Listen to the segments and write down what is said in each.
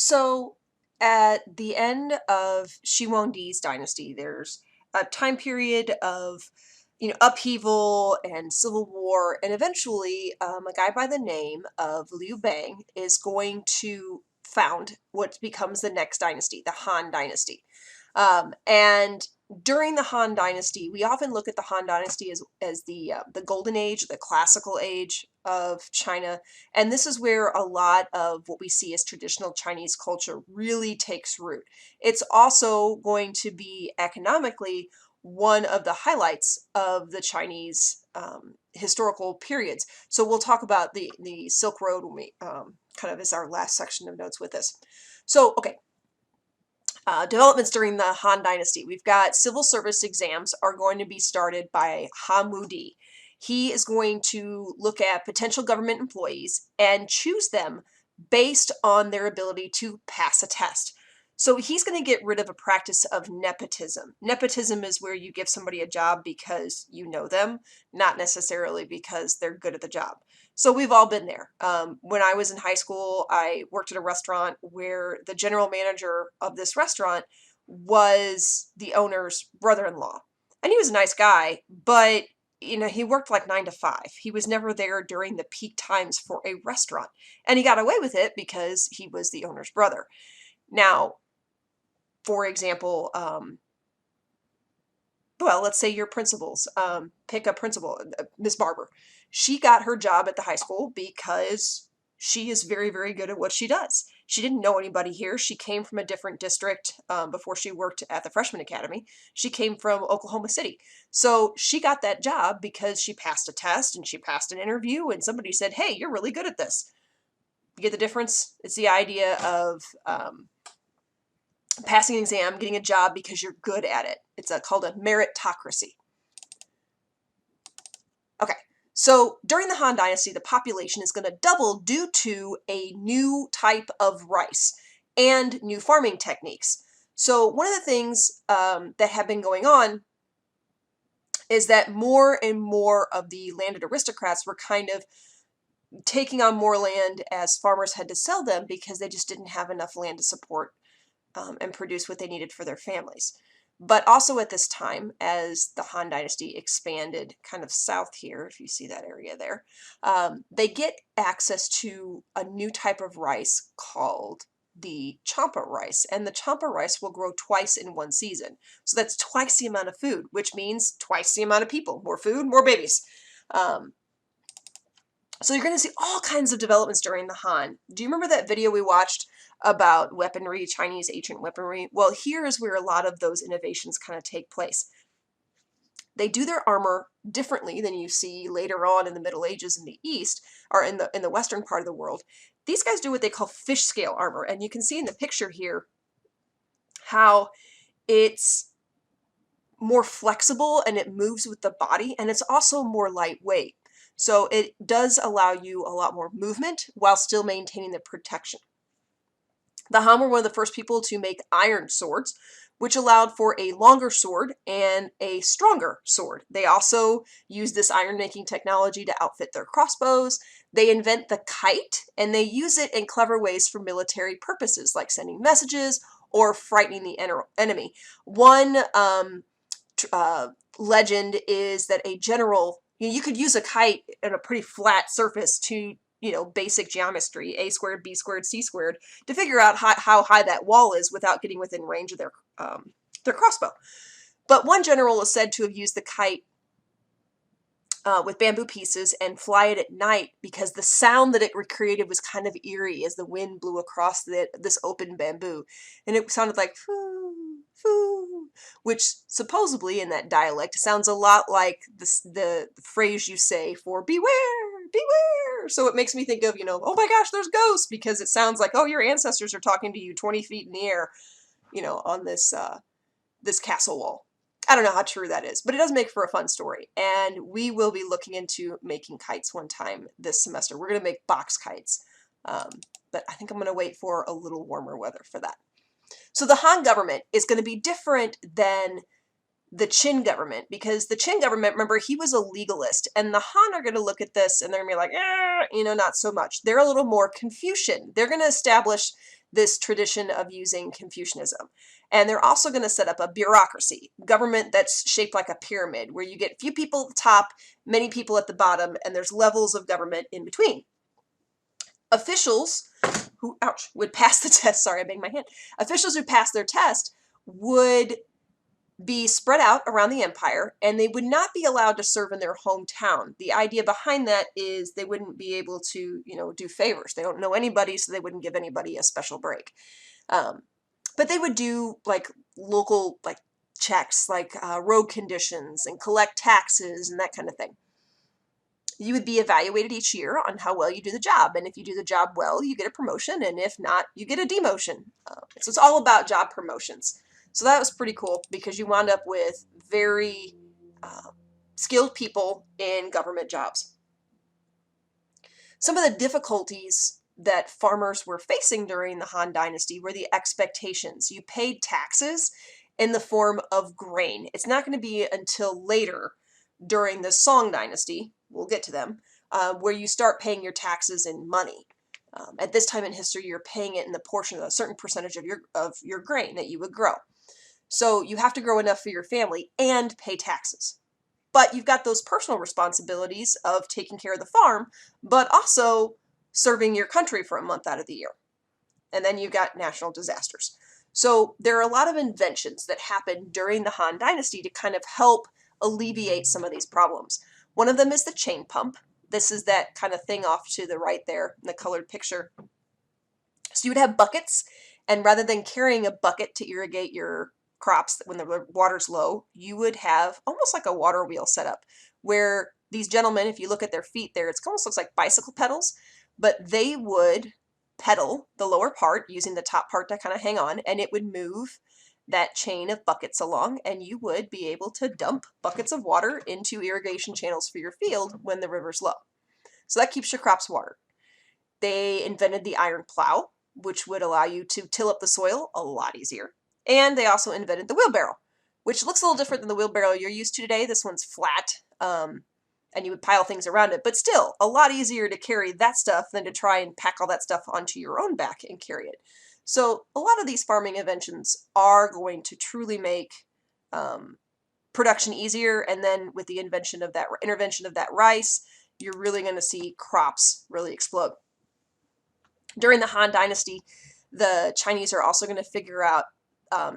So at the end of Shi Huangdi's dynasty, there's a time period of upheaval and civil war, and eventually a guy by the name of Liu Bang is going to found what becomes the next dynasty, the Han dynasty. And during the Han dynasty, we often look at the Han dynasty as the golden age, the classical age of China, and this is where a lot of what we see as traditional Chinese culture really takes root. It's also going to be economically one of the highlights of the Chinese historical periods. So we'll talk about the Silk Road when we kind of as our last section of notes with this. So, okay. Developments during the Han Dynasty. We've got civil service exams are going to be started by Han Wudi. He is going to look at potential government employees and choose them based on their ability to pass a test. So he's going to get rid of a practice of nepotism. Nepotism is where you give somebody a job because you know them, not necessarily because they're good at the job. So we've all been there. When I was in high school, I worked at a restaurant where the general manager of this restaurant was the owner's brother-in-law. And he was a nice guy, but he worked like 9 to 5. He was never there during the peak times for a restaurant. And he got away with it because he was the owner's brother. Now, for example, well, let's say your principals, pick a principal, Miss Barber. She got her job at the high school because she is very, very good at what she does. She didn't know anybody here. She came from a different district before she worked at the Freshman Academy. She came from Oklahoma City. So she got that job because she passed a test and she passed an interview and somebody said, hey, you're really good at this. You get the difference? It's the idea of passing an exam, getting a job because you're good at it. It's called a meritocracy. Okay, so during the Han Dynasty, the population is going to double due to a new type of rice and new farming techniques. So one of the things that have been going on is that more and more of the landed aristocrats were kind of taking on more land as farmers had to sell them because they just didn't have enough land to support and produce what they needed for their families. But also at this time, as the Han Dynasty expanded kind of south here, if you see that area there, they get access to a new type of rice called the champa rice. And the champa rice will grow twice in one season. So that's twice the amount of food, which means twice the amount of people. More food, more babies. So you're going to see all kinds of developments during the Han. Do you remember that video we watched about weaponry, Chinese ancient weaponry? Well, here is where a lot of those innovations kind of take place. They do their armor differently than you see later on in the Middle Ages in the East, or in the western part of the world. These guys do what they call fish scale armor, and you can see in the picture here how it's more flexible and it moves with the body, and it's also more lightweight. So it does allow you a lot more movement while still maintaining the protection. The Han were one of the first people to make iron swords, which allowed for a longer sword and a stronger sword. They also used this iron-making technology to outfit their crossbows. They invent the kite, and they use it in clever ways for military purposes, like sending messages or frightening the enemy. One legend is that a general, you could use a kite in a pretty flat surface to basic geometry, a squared, b squared, c squared, to figure out how high that wall is without getting within range of their crossbow. But one general is said to have used the kite with bamboo pieces and fly it at night because the sound that it created was kind of eerie as the wind blew across this open bamboo. And it sounded like foo, foo, which supposedly in that dialect sounds a lot like the phrase you say for beware, beware. So it makes me think of, oh my gosh, there's ghosts, because it sounds like, oh, your ancestors are talking to you 20 feet in the air, on this castle wall. I don't know how true that is, but it does make for a fun story. And we will be looking into making kites one time this semester. We're going to make box kites, but I think I'm going to wait for a little warmer weather for that. So the Han government is going to be different than the Qin government, because the Qin government, remember, he was a legalist, and the Han are going to look at this and they're going to be like, not so much. They're a little more Confucian. They're going to establish this tradition of using Confucianism. And they're also going to set up a bureaucracy, government that's shaped like a pyramid, where you get few people at the top, many people at the bottom, and there's levels of government in between. Officials who, ouch, would pass the test, sorry, I banged my hand. Officials who pass their test would be spread out around the empire, and they would not be allowed to serve in their hometown. The idea behind that is they wouldn't be able to, do favors. They don't know anybody, so they wouldn't give anybody a special break. But they would do like local checks, like road conditions, and collect taxes and that kind of thing. You would be evaluated each year on how well you do the job, and if you do the job well, you get a promotion, and if not, you get a demotion. So it's all about job promotions. So that was pretty cool because you wound up with very skilled people in government jobs. Some of the difficulties that farmers were facing during the Han Dynasty were the expectations. You paid taxes in the form of grain. It's not going to be until later during the Song Dynasty, we'll get to them, where you start paying your taxes in money. At this time in history, you're paying it in the portion of a certain percentage of your grain that you would grow. So you have to grow enough for your family and pay taxes. But you've got those personal responsibilities of taking care of the farm, but also serving your country for a month out of the year. And then you've got national disasters. So there are a lot of inventions that happened during the Han Dynasty to kind of help alleviate some of these problems. One of them is the chain pump. This is that kind of thing off to the right there in the colored picture. So you would have buckets, and rather than carrying a bucket to irrigate your crops when the water's low, you would have almost like a water wheel set up where these gentlemen, if you look at their feet there, it almost looks like bicycle pedals, but they would pedal the lower part using the top part to kind of hang on, and it would move that chain of buckets along, and you would be able to dump buckets of water into irrigation channels for your field when the river's low. So that keeps your crops watered. They invented the iron plow, which would allow you to till up the soil a lot easier. And they also invented the wheelbarrow, which looks a little different than the wheelbarrow you're used to today. This one's flat, and you would pile things around it, but still a lot easier to carry that stuff than to try and pack all that stuff onto your own back and carry it. So a lot of these farming inventions are going to truly make production easier, and then with the intervention of that rice, you're really going to see crops really explode. During the Han Dynasty, the Chinese are also going to figure out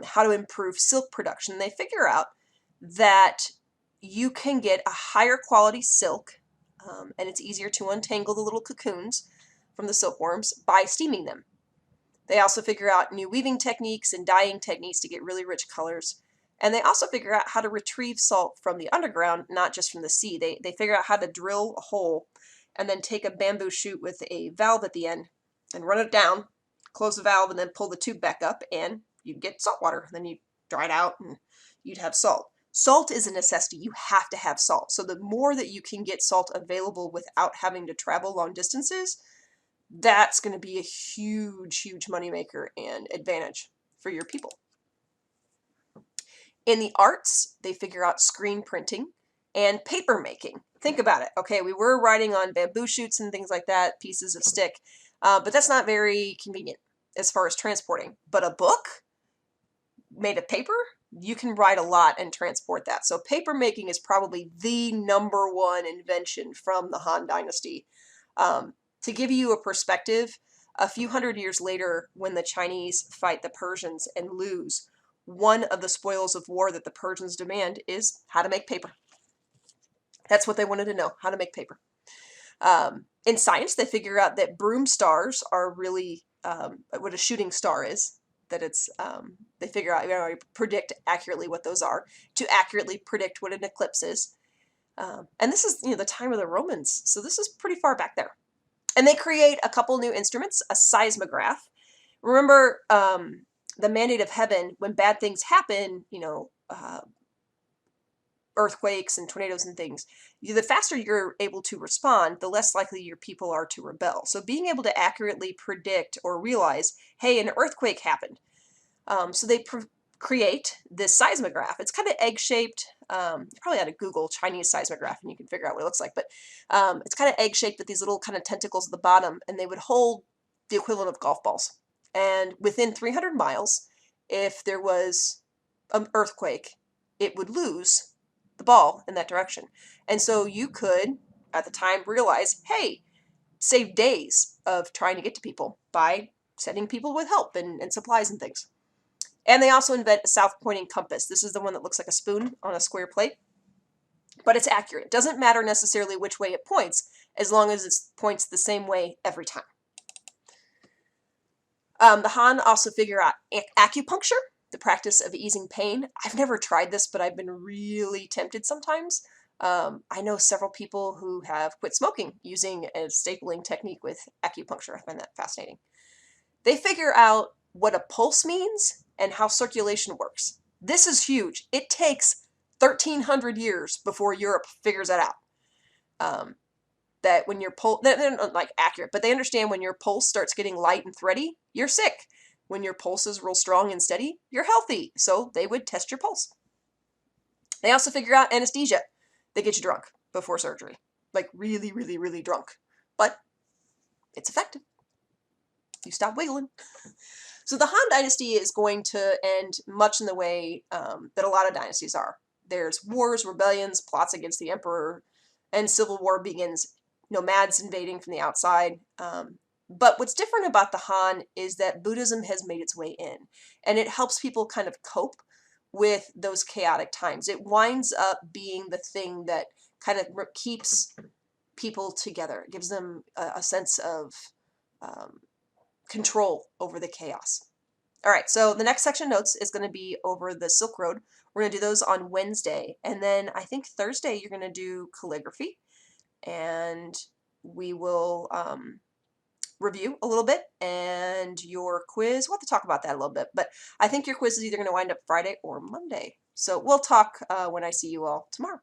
how to improve silk production. They figure out that you can get a higher quality silk, and it's easier to untangle the little cocoons from the silkworms by steaming them. They also figure out new weaving techniques and dyeing techniques to get really rich colors. And they also figure out how to retrieve salt from the underground, not just from the sea. They figure out how to drill a hole and then take a bamboo shoot with a valve at the end and run it down, close the valve, and then pull the tube back up, and you'd get salt water. Then you dry it out and you'd have salt. Salt is a necessity. You have to have salt. So the more that you can get salt available without having to travel long distances, that's going to be a huge, huge moneymaker and advantage for your people. In the arts, they figure out screen printing and paper making. Think about it. Okay, we were writing on bamboo shoots and things like that, pieces of stick, but that's not very convenient as far as transporting. But a book made of paper, you can write a lot and transport that. So paper making is probably the #1 invention from the Han Dynasty. To give you a perspective, a few hundred years later, when the Chinese fight the Persians and lose, one of the spoils of war that the Persians demand is how to make paper. That's what they wanted to know, how to make paper. In science, they figure out that broom stars are really what a shooting star is. That it's they figure out, predict accurately what those are, to accurately predict what an eclipse is. And this is the time of the Romans, so this is pretty far back there. And they create a couple new instruments, a seismograph. Remember the mandate of heaven, when bad things happen, earthquakes and tornadoes and things, the faster you're able to respond, the less likely your people are to rebel. So being able to accurately predict or realize, hey, an earthquake happened. So they create this seismograph. It's kind of egg-shaped. You probably ought to Google Chinese seismograph and you can figure out what it looks like. But it's kind of egg-shaped with these little kind of tentacles at the bottom, and they would hold the equivalent of golf balls. And within 300 miles, if there was an earthquake, it would lose the ball in that direction. And so you could, at the time, realize, hey, save days of trying to get to people by sending people with help and supplies and things. And they also invent a south-pointing compass. This is the one that looks like a spoon on a square plate, but it's accurate. It doesn't matter necessarily which way it points, as long as it points the same way every time. The Han also figure out acupuncture, the practice of easing pain. I've never tried this, but I've been really tempted sometimes. I know several people who have quit smoking using a stapling technique with acupuncture. I find that fascinating. They figure out what a pulse means and how circulation works. This is huge. It takes 1,300 years before Europe figures that out. That when your pulse, they're not like accurate, but they understand when your pulse starts getting light and thready, you're sick. When your pulse is real strong and steady, you're healthy. So they would test your pulse. They also figure out anesthesia. They get you drunk before surgery. Like really, really, really drunk. But it's effective. You stop wiggling. So the Han Dynasty is going to end much in the way that a lot of dynasties are. There's wars, rebellions, plots against the emperor, and civil war begins. Nomads invading from the outside. But what's different about the Han is that Buddhism has made its way in, and it helps people kind of cope with those chaotic times. It winds up being the thing that kind of keeps people together. It gives them a sense of control over the chaos. All right, so the next section notes is going to be over the Silk Road. We're going to do those on Wednesday, and then I think Thursday you're going to do calligraphy, and we will review a little bit, and your quiz, we'll have to talk about that a little bit, but I think your quiz is either going to wind up Friday or Monday. So we'll talk when I see you all tomorrow.